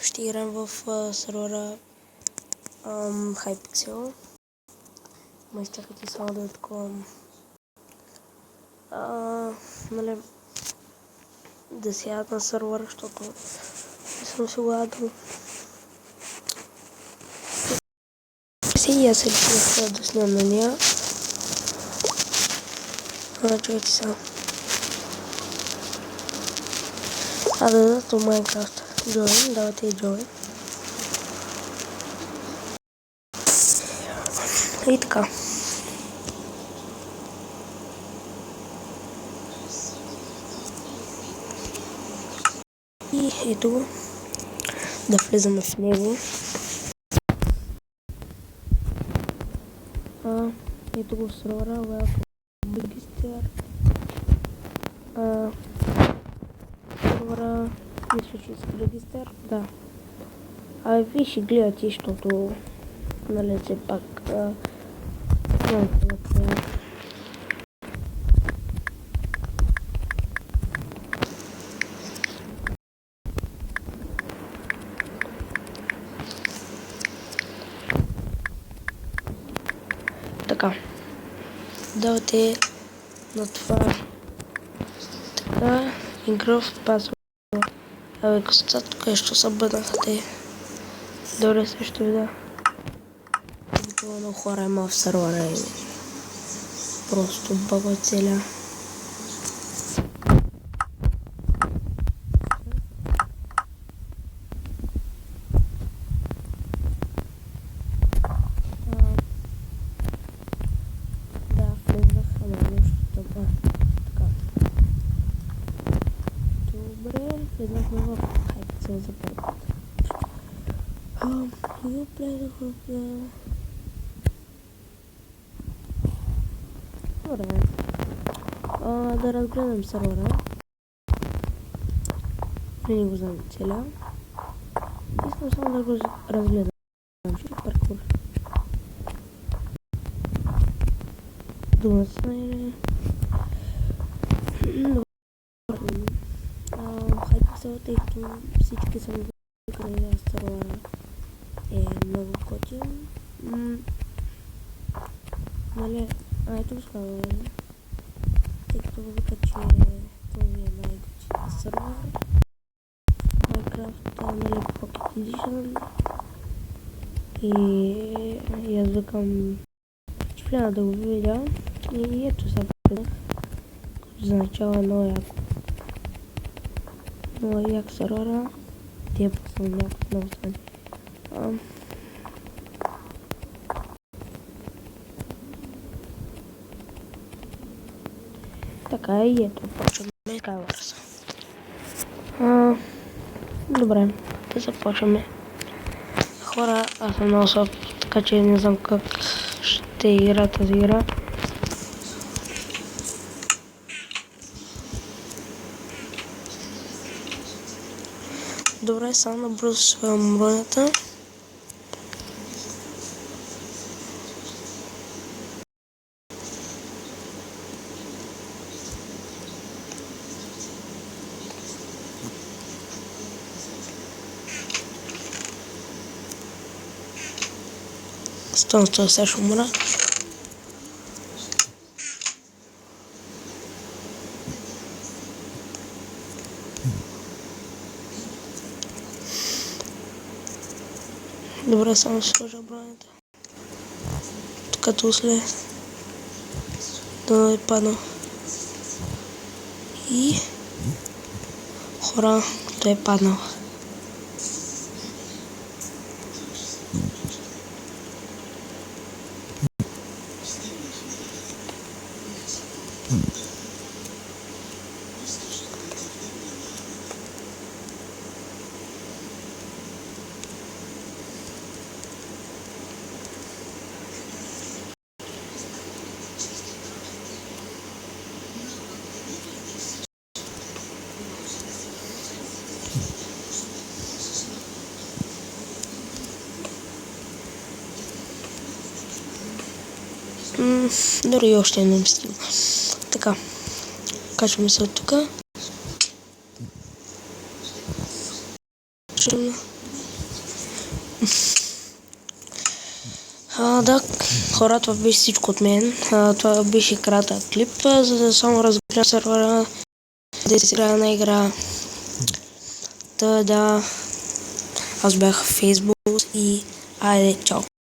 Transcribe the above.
ще играем в сервера Hypixel. Ма изчакайте само да отклам. Нали, да сядат на сервера, защото не съм се ладил. И аз реших да снимам на нея. Чуйте сега. Да дадат в Minecraft. Join, давайте и join. И така. И ето го. Да влизаме в него. Ето го в сервера. Welcome Register. Сервера. Мисля, че иска регистър. Да. Вие ще гледате, защото нали все пак така. Давате на това така Minecraft password. Тук ще се бъднаха те. Добре, се ще видя. Много хора има в сервера и просто бъга целя. Да, влезнах, ама нещо така. Добре, влезнахме в Hypixel за първи път. Добре. Да разгледам сервера. Не го знам целя. Искам само да го разгледам. Паркур. Думата или... Hypixel, тъй като всички съм викали сервера е много котин. Нали, ето го сказвам, тъй като вика, че този е най-готин сервер. Minecraft, нали, Pocket Edition. И аз викам, че вляза да го видя. И ето сега влезнах. За начало е много яко. Много як сервера. Те пък много страни. Така и ето, почваме Skywars. Добре, да започваме. Хора, аз съм много слаб, така че не знам как ще игра тази игра. Добре, само набързо своям бронята. Стойността сега ще умра. Добре, само ще сложа бронята. Като след да е паднал. И хора, той е паднал. Дори още не стига. Така. Качваме се от тук. включено. Да, хора, това беше всичко от мен. Това беше кратък клип, за да само разгледам сервера, да се играя на игра. Да, аз бях в Facebook и айде, чао!